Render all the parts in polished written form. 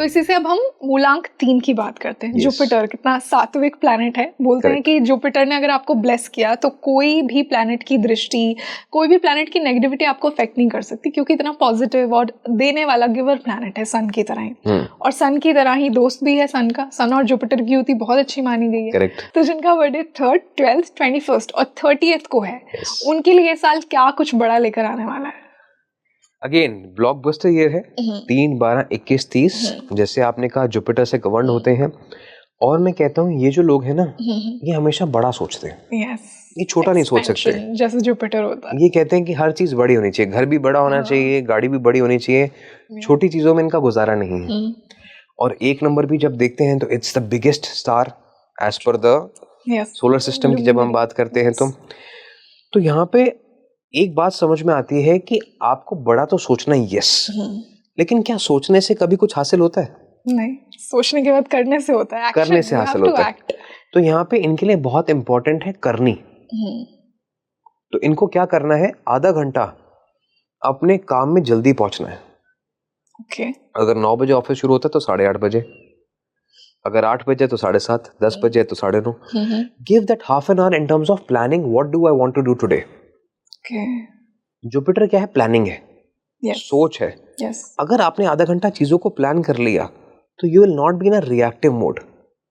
तो इसी से अब हम मूलांक 3 की बात करते हैं। जुपिटर कितना सात्विक प्लैनेट है। बोलते हैं कि जुपिटर ने अगर आपको ब्लेस किया तो कोई भी प्लैनेट की दृष्टि, कोई भी प्लैनेट की नेगेटिविटी आपको अफेक्ट नहीं कर सकती, क्योंकि इतना पॉजिटिव और देने वाला गिवर प्लैनेट है, सन की तरह ही। और सन की तरह ही दोस्त भी है सन का। सन और जुपिटर की युति बहुत अच्छी मानी गई है। तो जिनका बर्थडे 3rd, 12th, 21st और 30th को है, उनके लिए साल क्या कुछ बड़ा लेकर आने वाला है? अगेन ब्लॉकबस्टर ईयर है। 3, 12, 21, 30 जैसे आपने कहा जुपिटर से गवर्न होते हैं। और मैं कहता हूँ ये जो लोग हैं ना, ये हमेशा बड़ा सोचते हैं। ये छोटा नहीं सोच सकते, जैसे जुपिटर होता है। ये कहते हैं कि हर चीज बड़ी होनी चाहिए, घर भी बड़ा होना चाहिए, गाड़ी भी बड़ी होनी चाहिए, छोटी चीजों में इनका गुजारा नहीं है। और 1 नंबर भी जब देखते हैं तो it's the biggest star as per the solar system की जब हम बात करते हैं तो यहाँ पे एक बात समझ में आती है कि आपको बड़ा तो सोचना ही, यस, लेकिन क्या सोचने से कभी कुछ हासिल होता है? नहीं, सोचने के बाद करने से होता है, करने से हासिल होता है। तो यहाँ पे इनके लिए बहुत इंपॉर्टेंट है करनी। तो इनको क्या करना है, आधा घंटा अपने काम में जल्दी पहुंचना है। अगर 9 बजे ऑफिस शुरू होता है तो 8:30 बजे, अगर 8 बजे तो 7:30, 10 बजे तो 9:30। Give that half an hour in terms of planning, what do I want to do today. Jupiter क्या है, प्लानिंग है, सोच है। अगर आपने आधा घंटा चीजों को प्लान कर लिया तो you will not be in a reactive mode.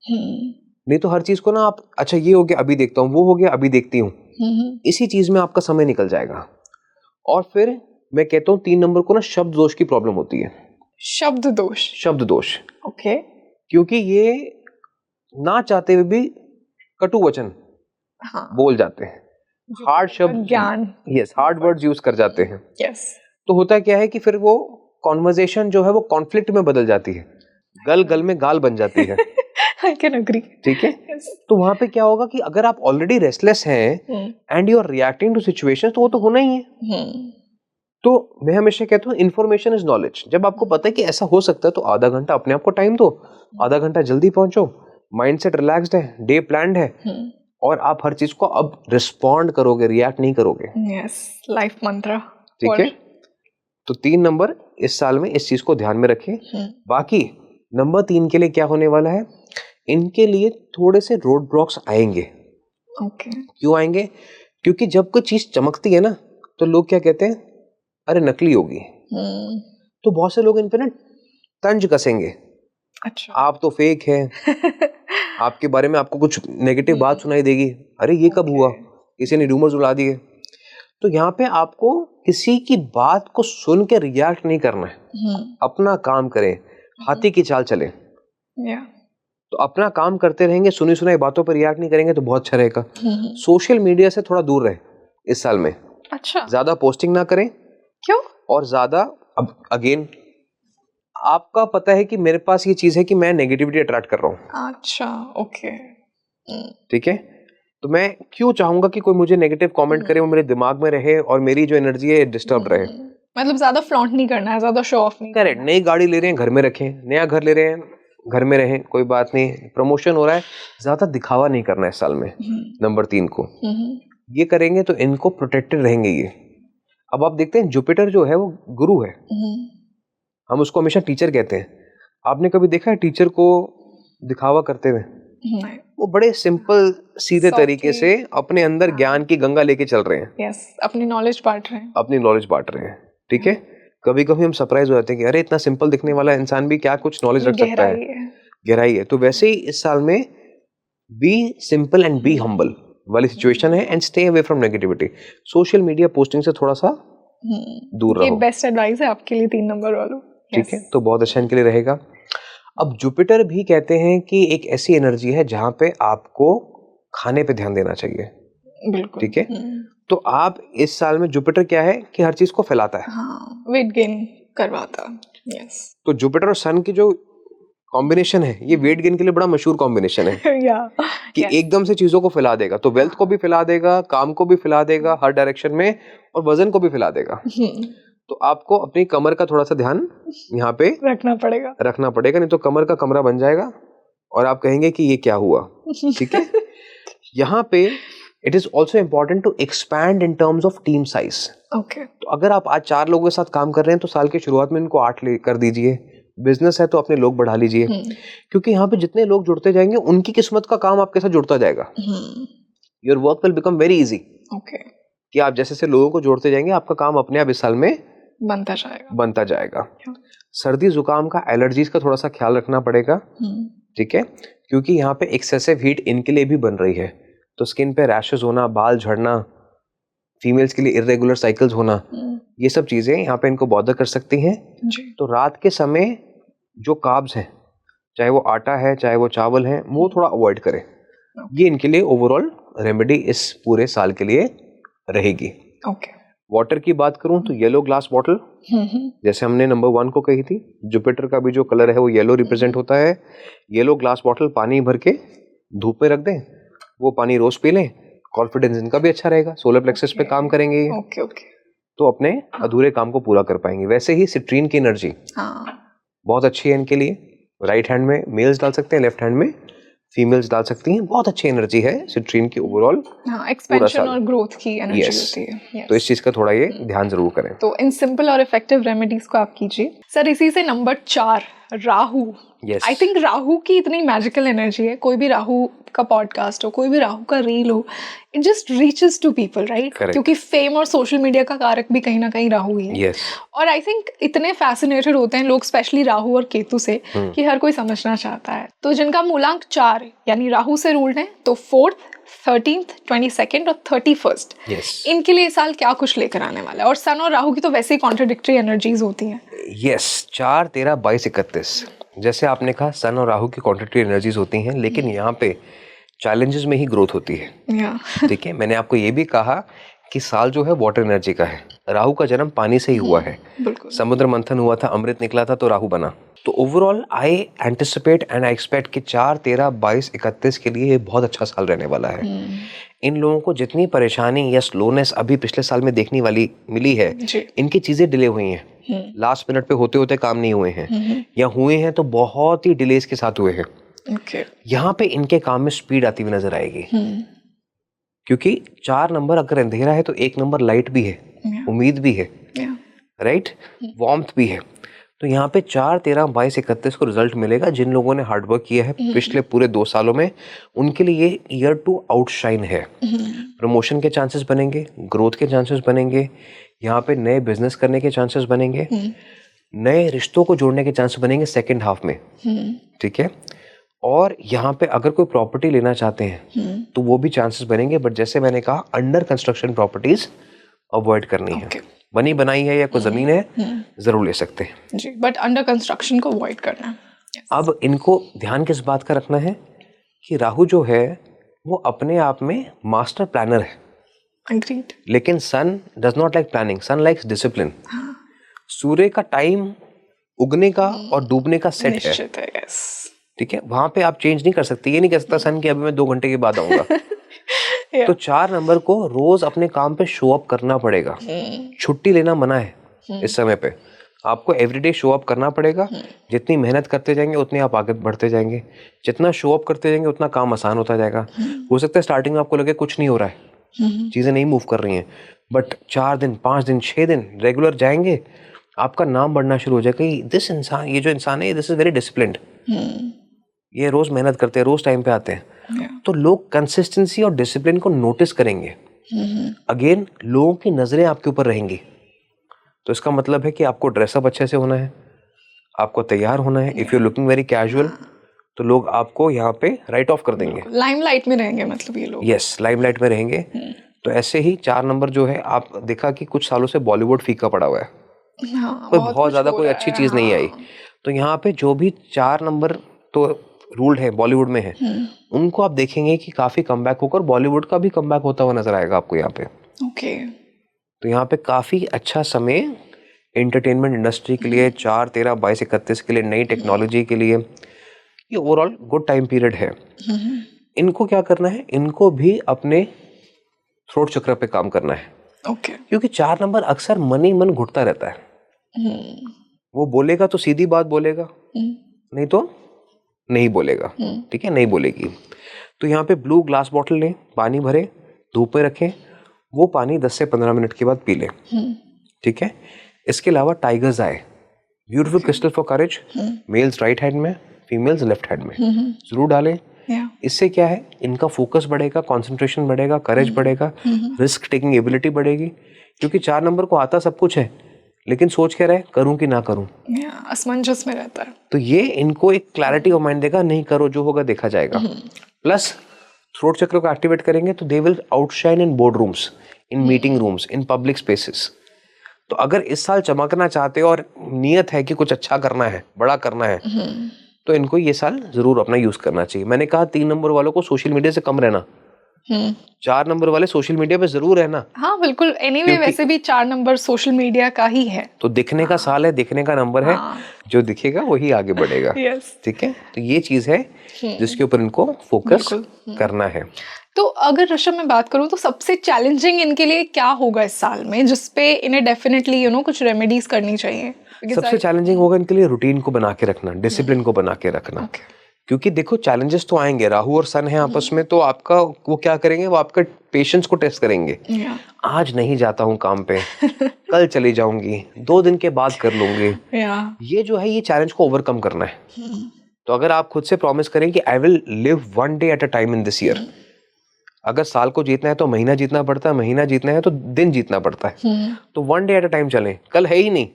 नहीं तो हर चीज को ना आप, अच्छा ये हो गया अभी देखता हूँ, वो हो गया अभी देखती हूँ, इसी चीज में आपका समय निकल जाएगा। और फिर मैं कहता हूँ 3 नंबर को ना शब्द दोष की प्रॉब्लम होती है। शब्द दोष ओके। क्योंकि ये ना चाहते हुए भी कटु वचन बोल जाते हैं, हार्ड शब्द, ज्ञान, हार्ड वर्ड्स यूज कर जाते हैं। तो होता क्या है कि फिर वो कॉन्वर्सेशन जो है वो कॉन्फ्लिक्ट में बदल जाती है, गल गल में गाल बन जाती है। I can agree. ठीक है। तो वहां पे क्या होगा कि अगर आप ऑलरेडी रेस्टलेस हैं and you are reacting to situations, तो वो तो होना ही है। तो मैं हमेशा कहता हूँ इन्फॉर्मेशन इज नॉलेज। जब आपको पता है कि ऐसा हो सकता है तो आधा घंटा अपने आप को टाइम दो, आधा घंटा जल्दी पहुंचो, माइंडसेट रिलैक्स्ड है, डे प्लान्ड है, और आप हर चीज को अब रिस्पॉन्ड करोगे, रिएक्ट नहीं करोगे। लाइफ मंत्र। ठीक है। तो 3 नंबर इस साल में इस चीज को ध्यान में रखें। बाकी नंबर 3 के लिए क्या होने वाला है, इनके लिए थोड़े से रोड ब्लॉक्स आएंगे। क्यों आएंगे? क्योंकि जब कोई चीज चमकती है ना तो लोग क्या कहते हैं, अरे नकली होगी। तो बहुत से लोग इन पे ना तंज कसेंगे। अच्छा, आप तो फेक है। आपके बारे में आपको कुछ नेगेटिव बात सुनाई देगी, अरे ये कब हुआ, किसी ने रूमर्स उड़ा दिए। तो यहाँ पे आपको किसी की बात को सुन के रिएक्ट नहीं करना है, अपना काम करें, हाथी की चाल चले। तो अपना काम करते रहेंगे, सुनी सुनाई बातों पर रिएक्ट नहीं करेंगे तो बहुत अच्छा रहेगा। सोशल मीडिया से थोड़ा दूर रहे इस साल में। अच्छा, ज्यादा पोस्टिंग ना करें। क्यों? और ज्यादा, अब अगेन आपका पता है कि मेरे पास ये चीज है कि मैं नेगेटिविटी अट्रैक्ट कर रहा हूँ। अच्छा, ओके, ठीक है। तो मैं क्यों चाहूंगा कि कोई मुझे नेगेटिव कमेंट करे, वो मेरे दिमाग में रहे और मेरी जो एनर्जी है डिस्टर्ब रहे। मतलब ज्यादा फ्लॉन्ट नहीं करना है, ज्यादा शो ऑफ नहीं। करेक्ट। नई गाड़ी ले रहे हैं, घर में रखें, नया घर ले रहे हैं, घर में रहें, कोई बात नहीं, प्रमोशन हो रहा है, ज्यादा दिखावा नहीं करना है इस साल में। नंबर 3 को ये करेंगे तो इनको प्रोटेक्टेड रहेंगे ये। अब आप देखते हैं जुपिटर जो है वो गुरु है, हम उसको हमेशा टीचर कहते हैं। आपने कभी देखा है टीचर को दिखावा करते हुए? नहीं। वो बड़े सिंपल सीधे तरीके से अपने अंदर ज्ञान की गंगा लेके चल रहे हैं। अपनी नॉलेज बांट रहे हैं। ठीक है। कभी कभी हम सरप्राइज हो जाते हैं कि अरे इतना सिंपल दिखने वाला इंसान भी क्या कुछ नॉलेज रख सकता है, गहराई है। तो वैसे ही इस साल में be simple and be humble वाली सिचुएशन है, and stay away from negativity. Social media posting से थोड़ा सा दूर रहो। ये बेस्ट एडवाइस है आपके लिए 3 नंबर वालों। ठीक है, तो बहुत अच्छा इनके लिए रहेगा। अब जुपिटर भी कहते हैं कि एक ऐसी एनर्जी है जहां पे आपको खाने पे ध्यान देना चाहिए। बिल्कुल। ठीक है। तो आप इस साल में जुपिटर क्या है कि हर चीज को फैलाता है, वेट गेन करवाता है। तो जुपिटर और सन की जो कॉम्बिनेशन है ये वेट गेन के लिए बड़ा मशहूर कॉम्बिनेशन है। कि एकदम से चीजों को फैला देगा, तो वेल्थ को भी फैला देगा, काम को भी फैला देगा हर डायरेक्शन में, और वजन को भी फैला देगा। तो आपको अपनी कमर का थोड़ा सा ध्यान यहाँ पे रखना पड़ेगा, नहीं तो कमर का कमरा बन जाएगा और आप कहेंगे कि ये क्या हुआ। ठीक है। यहाँ पे it is also important to expand in terms of team size. तो अगर आप आज 4 लोगों के साथ काम कर रहे हैं तो साल की शुरुआत में इनको 8 कर दीजिए, बिजनेस है तो अपने लोग बढ़ा लीजिए, क्योंकि यहाँ पे जितने लोग जुड़ते जाएंगे उनकी किस्मत का काम आपके साथ जुड़ता जाएगा. Your work will become very easy. कि आप जैसे लोगों को जोड़ते जाएंगे, आपका काम अपने आप इस साल में बनता जाएगा. सर्दी जुकाम का, एलर्जीज का थोड़ा सा ख्याल रखना पड़ेगा. ठीक है, क्योंकि यहाँ पे एक्सेसिव हीट इनके लिए भी बन रही है, तो स्किन पे रैशेस होना, बाल झड़ना, फीमेल्स के लिए इरेगुलर साइकिल्स होना, ये सब चीजें यहाँ पे इनको बॉदर कर सकती हैं. तो रात के समय जो कार्ब्स हैं, चाहे वो आटा है चाहे वो चावल है, वो थोड़ा अवॉइड करें. ये इनके लिए ओवरऑल रेमेडी इस पूरे साल के लिए रहेगी. वाटर की बात करूं तो येलो ग्लास बॉटल, जैसे हमने नंबर 1 को कही थी, जुपिटर का भी जो कलर है वो येलो रिप्रेजेंट होता है. येलो ग्लास बॉटल पानी भर के धूप में रख दें, वो पानी रोज पी लें. कॉन्फिडेंस इनका भी अच्छा रहेगा, सोलर प्लेक्सस पे काम करेंगे ये. तो अपने अधूरे काम को पूरा कर पाएंगे. वैसे ही सिट्रीन की एनर्जी बहुत अच्छी है इनके लिए. राइट हैंड में मेल्स डाल सकते हैं, लेफ्ट हैंड में फीमेल्स डाल सकती हैं. बहुत अच्छी एनर्जी है सिट्रीन की ओवरऑल. एक्सपेंशन और ग्रोथ की एनर्जी होती है. तो इस चीज का थोड़ा ये ध्यान जरूर करें. तो इन सिंपल और इफेक्टिव रेमेडीज को आप कीजिए. सर, इसी से number 4, Rahu. I think Rahu की इतनी मैजिकल एनर्जी है. कोई भी राहु का पॉडकास्ट हो, कोई भी राहु का रील हो, it just reaches to people, right? क्योंकि फेम और सोशल मीडिया का कारक भी कहीं ना कहीं राहु ही है. और आई थिंक इतने फैसिनेटेड होते हैं लोग, स्पेशली राहु और केतु से, कि हर कोई समझना चाहता है. तो जिनका मूलांक 4 यानी राहु से रूल्ड है, तो 4th, 13th, 22nd और 31st, इनके लिए साल क्या कुछ लेकर आने वाला है? और सन और राहु की तो वैसे ही कॉन्ट्रडिक्टरी एनर्जीज होती हैं. 4, 13, 22, 31, जैसे आपने कहा सन और राहु की कॉन्ट्रडिक्टरी एनर्जीज होती हैं, लेकिन यहाँ पे चैलेंजेस में ही ग्रोथ होती है. ठीक है, मैंने आपको ये भी कहा कि साल जो है वाटर एनर्जी का है. राहु का जन्म पानी से ही हुआ है. समुद्र मंथन हुआ था, अमृत निकला था, तो राहु बना. तो overall I anticipate and I expect कि 4, 13, 22, 31 के लिए ये बहुत अच्छा साल रहने वाला है. इन लोगों को जितनी परेशानी या स्लोनेस अभी पिछले साल में देखने वाली मिली है, इनकी चीजें डिले हुई हैं. लास्ट मिनट पे होते होते काम नहीं हुए हैं, या हुए हैं तो बहुत ही डिलेस के साथ हुए हैं. यहाँ पे इनके काम में स्पीड आती हुई नजर आएगी. क्योंकि 4 नंबर अगर अंधेरा है तो 1 नंबर लाइट भी है, उम्मीद भी है, राइट, वार्मथ भी है. तो यहाँ पे 4, 13, 22, 31 को रिजल्ट मिलेगा. जिन लोगों ने हार्डवर्क किया है पिछले पूरे 2 सालों में, उनके लिए ये ईयर टू आउटशाइन है. प्रमोशन के चांसेस बनेंगे, ग्रोथ के चांसेस बनेंगे, यहाँ पे नए बिजनेस करने के चांसेस बनेंगे, नए रिश्तों को जोड़ने के चांसेस बनेंगे सेकेंड हाफ में. ठीक है, और यहाँ पे अगर कोई प्रॉपर्टी लेना चाहते हैं तो वो भी चांसेस बनेंगे. बट जैसे मैंने कहा, अंडर कंस्ट्रक्शन प्रॉपर्टीज अवॉइड करनी है. बनी बनाई है या कोई जमीन है, जरूर ले सकते हैं जी, बट अंडर कंस्ट्रक्शन को अवॉइड करना है. अब इनको ध्यान किस बात का रखना है कि राहु जो है वो अपने आप में मास्टर प्लानर है. Agreed. लेकिन sun does not like planning, sun likes discipline. सूर्य का टाइम उगने का और डूबने का सेट है. ठीक है, वहां पे आप चेंज नहीं कर सकते. ये नहीं कह सकता सन कि अभी मैं 2 घंटे के बाद आऊंगा. तो 4 नंबर को रोज अपने काम पे शो अप करना पड़ेगा. छुट्टी लेना मना है इस समय पे. आपको एवरीडे शो अप करना पड़ेगा. जितनी मेहनत करते जाएंगे उतने आप आगे बढ़ते जाएंगे. जितना शो अप करते जाएंगे उतना काम आसान होता जाएगा. हो सकता है स्टार्टिंग में आपको लगे कुछ नहीं हो रहा है, चीजें नहीं मूव कर रही हैं, बट 4 दिन, 5 दिन, 6 दिन रेगुलर जाएंगे, आपका नाम बढ़ना शुरू हो जाएगा कि दिस इंसान, ये जो इंसान है, दिस इज वेरी डिसिप्लिन्ड. ये रोज मेहनत करते हैं, रोज टाइम पे आते हैं. तो लोग कंसिस्टेंसी और डिसिप्लिन को नोटिस करेंगे. अगेन, लोगों की नजरें आपके ऊपर रहेंगी. तो इसका मतलब है कि आपको ड्रेसअप अच्छे से होना है, आपको तैयार होना है. If you looking very casual, तो लोग आपको यहाँ पे राइट ऑफ कर देंगे. लाइमलाइट में रहेंगे, मतलब ये लोग. यस, लाइमलाइट में रहेंगे. तो ऐसे ही 4 नंबर जो है, आप देखा कि कुछ सालों से बॉलीवुड फीका पड़ा हुआ है. बहुत ज्यादा कोई अच्छी चीज नहीं आई. तो यहाँ पे जो भी 4 नंबर तो रूल्ड है, बॉलीवुड में है, उनको आप देखेंगे कि काफी कमबैक होकर बॉलीवुड का भी कमबैक होता हुआ नजर आएगा आपको यहाँ पे. तो यहाँ पे काफी अच्छा समय एंटरटेनमेंट इंडस्ट्री के लिए, 4, 13, 22, 31 के लिए, नई टेक्नोलॉजी के लिए, ये ओवरऑल गुड टाइम पीरियड है. इनको क्या करना है, इनको भी अपने थ्रोट चक्र पे काम करना है. क्योंकि 4 नंबर अक्सर मन ही मन घुटता रहता है. वो बोलेगा तो सीधी बात बोलेगा, नहीं तो नहीं बोलेगा. ठीक है, नहीं बोलेगी. तो यहाँ पे ब्लू ग्लास बॉटल लें, पानी भरे, धूप पे रखें, वो पानी 10 से 15 मिनट के बाद पी लें. ठीक है. इसके अलावा टाइगर्स आए, beautiful crystal for courage, males right hand में, फीमेल्स लेफ्ट हैंड में, जरूर डालें। इससे क्या है, इनका फोकस बढ़ेगा, कंसंट्रेशन बढ़ेगा, करेज बढ़ेगा, रिस्क टेकिंग एबिलिटी बढ़ेगी। क्योंकि 4 नंबर को आता सब कुछ है, लेकिन सोच के रहे करूं कि ना करूं, असमंजस में रहता है। तो ये इनको एक क्लैरिटी ऑफ माइंड देगा, नहीं करो, जो होगा देखा जाएगा। प्लस थ्रोट चक्र को एक्टिवेट करेंगे तो they will outshine in board rooms, in meeting rooms, in public spaces. तो अगर इस साल चमकना चाहते हो और नियत है कि कुछ अच्छा करना है, बड़ा करना है, तो इनको ये साल जरूर अपना यूज करना चाहिए। मैंने कहा 3 नंबर वालों को सोशल मीडिया से कम रहना, 4 नंबर वाले सोशल मीडिया पे जरूर रहना। हाँ बिल्कुल, एनीवे वैसे भी 4 नंबर सोशल मीडिया का ही है, तो दिखने का साल है, दिखने का नंबर है, जो दिखेगा वही आगे बढ़ेगा। ठीक है, तो ये चीज है जिसके ऊपर इनको फोकस करना है। तो अगर ऋषभ मैं बात करूँ तो सबसे चैलेंजिंग इनके लिए क्या होगा इस साल में, जिसपे इन्हें डेफिनेटली कुछ रेमेडीज करनी चाहिए? सबसे चैलेंजिंग होगा इनके लिए रूटीन को बना के रखना, डिसिप्लिन को बना के रखना। क्योंकि देखो चैलेंजेस तो आएंगे, राहु और सन है आपस में, तो आपका वो क्या करेंगे, वो आपका पेशेंस को टेस्ट करेंगे। आज नहीं जाता हूँ काम पे, कल चली जाऊंगी, 2 दिन के बाद कर लूंगी। ये जो है, ये चैलेंज को ओवरकम करना है। तो अगर आप खुद से प्रॉमिस करें कि I will live 1 day at a time in this year, अगर साल को जीतना है तो महीना जीतना पड़ता है, महीना जीतना है तो दिन जीतना पड़ता है। तो 1 डे एट अ टाइम चलें, कल है ही नहीं,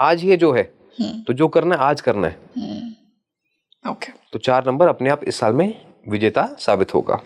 आज ये जो है, तो जो करना है आज करना है। तो 4 नंबर अपने आप इस साल में विजेता साबित होगा।